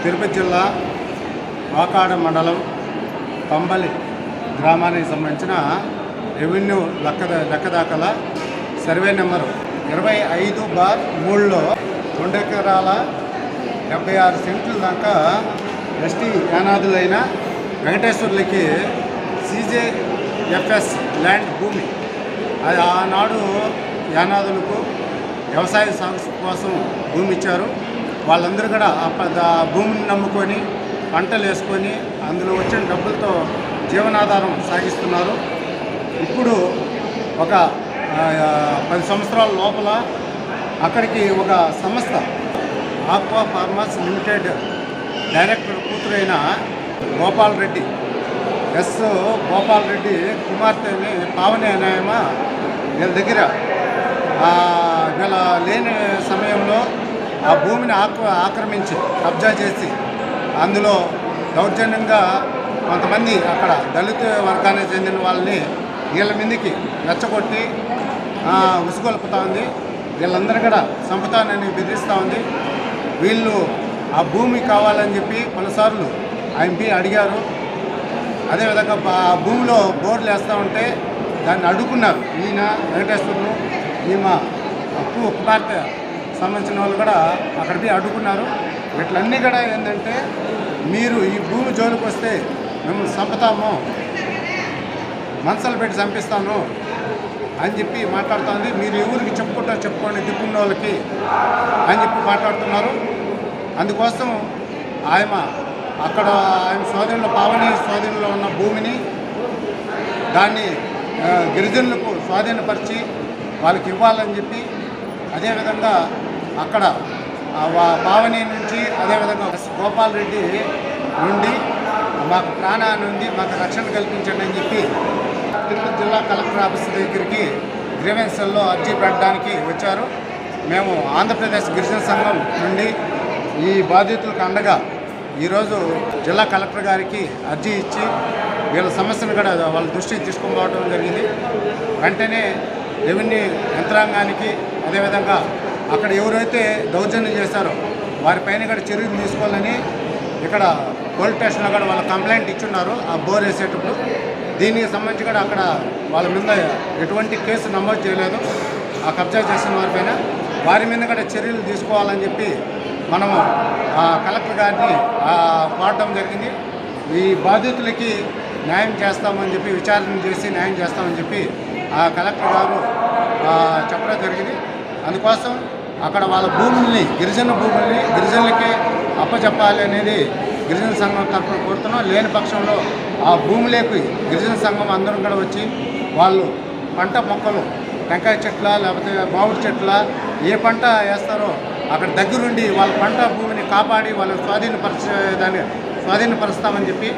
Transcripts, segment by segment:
తిరుపతి జిల్లా వాకాడ మండలం పంబలి గ్రామానికి సంబంధించిన రెవెన్యూ లెక్కదాఖల సర్వే నెంబరు 25/3లో 2 ఎకరాల 76 సెంట్ల దాకా ఎస్టీ యానాదులైన వెంకటేశ్వర్లకి CJFS ల్యాండ్ భూమి. అది ఆనాడు యానాదులకు వ్యవసాయ సాగు కోసం భూమి ఇచ్చారు. వాళ్ళందరూ కూడా ఆ భూమిని నమ్ముకొని పంటలు వేసుకొని అందులో వచ్చిన డబ్బులతో జీవనాధారం సాగిస్తున్నారు. ఇప్పుడు ఒక 10 సంవత్సరాల లోపల అక్కడికి ఒక సంస్థ ఆక్వా ఫార్మర్స్ లిమిటెడ్ డైరెక్టర్ కూతురైన గోపాల్ రెడ్డి కుమార్తెని పావని అనాయమ వీళ్ళ దగ్గర వీళ్ళ లేని సమయంలో ఆ భూమిని ఆక్రమించి కబ్జా చేసి అందులో దౌర్జన్యంగా కొంతమంది అక్కడ దళిత వర్గానికి చెందిన వాళ్ళని వీళ్ళ మీదకి రెచ్చగొట్టి ఉసుగొల్పుతూ ఉంది. వీళ్ళందరూ కూడా సంపుతానని బెదిరిస్తూ ఉంది. వీళ్ళు ఆ భూమి కావాలని చెప్పి పలుసార్లు ఆయన అడిగారు. అదేవిధంగా ఆ భూమిలో బోర్లు వేస్తూ ఉంటే దాన్ని అడ్డుకున్నారు. ఈయన వెంకటేశ్వరులు ఈమె కుమార్తె సంబంధించిన వాళ్ళు కూడా అక్కడికి అడ్డుకున్నారు. వీటిలన్నీ కూడా ఏంటంటే, మీరు ఈ భూమి జోలికి వస్తే మేము చంపుతాము, మనసులు పెట్టి చంపిస్తాను అని చెప్పి మాట్లాడుతుంది. మీరు ఎవరికి చెప్పుకోండి దిక్కున్న వాళ్ళకి అని చెప్పి మాట్లాడుతున్నారు. అందుకోసం ఆయన స్వాధీనంలో పావని స్వాధీనంలో ఉన్న భూమిని దాన్ని గిరిజనులకు స్వాధీనపరిచి వాళ్ళకి ఇవ్వాలని చెప్పి, అదేవిధంగా అక్కడ పావని నుంచి అదేవిధంగా గోపాల్ రెడ్డి నుండి మాకు ప్రాణాన్ని నుండి మాకు రక్షణ కల్పించండి అని చెప్పి తిరుపతి జిల్లా కలెక్టర్ ఆఫీస్ దగ్గరికి గ్రీవెన్సల్లో అర్జీ పెట్టడానికి వచ్చారు. మేము ఆంధ్రప్రదేశ్ గిరిజన సంఘం నుండి ఈ బాధితులకు అండగా ఈరోజు జిల్లా కలెక్టర్ గారికి అర్జీ ఇచ్చి వీళ్ళ సమస్యను కూడా వాళ్ళ దృష్టికి తీసుకుపోవడం జరిగింది. వెంటనే రెవెన్యూ యంత్రాంగానికి అదేవిధంగా అక్కడ ఎవరైతే దౌర్జన్యం చేశారో వారిపైన కూడా చర్యలు తీసుకోవాలని ఇక్కడ పోలీస్ స్టేషన్లో కూడా వాళ్ళ కంప్లైంట్ ఇచ్చున్నారు. ఆ బోర్ వేసేటప్పుడు దీనికి సంబంధించి కూడా అక్కడ వాళ్ళ మీద ఎటువంటి కేసు నమోదు చేయలేదు. ఆ కబ్జా చేసిన వారి మీద కూడా చర్యలు తీసుకోవాలని చెప్పి మనము కలెక్టర్ గారిని కోరడం జరిగింది. ఈ బాధితులకి న్యాయం చేస్తామని చెప్పి విచారణ చేసి న్యాయం చేస్తామని చెప్పి ఆ కలెక్టర్ గారు చెప్పడం జరిగింది. అందుకోసం అక్కడ వాళ్ళ భూముల్ని గిరిజనులకే అప్పచెప్పాలి అనేది గిరిజన సంఘం తరఫున కోరుతున్నాం. లేని పక్షంలో ఆ భూములేకి గిరిజన సంఘం అందరం కూడా వచ్చి వాళ్ళు పంట మొక్కలు టెంకాయ చెట్ల లేకపోతే మామిడి చెట్ల ఏ పంట వేస్తారో అక్కడ దగ్గరుండి వాళ్ళ పంట భూమిని కాపాడి వాళ్ళని స్వాధీనపరుస్తామని చెప్పి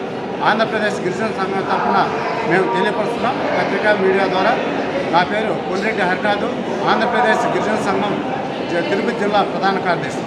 ఆంధ్రప్రదేశ్ గిరిజన సంఘం తరఫున మేము తెలియపరుస్తున్నాం పత్రికా మీడియా ద్వారా. నా పేరు కొల్లిరెడ్డి హరినాథ్, ఆంధ్రప్రదేశ్ గిరిజన సంఘం తిరుపతి జిల్లా ప్రధాన కార్యదర్శి.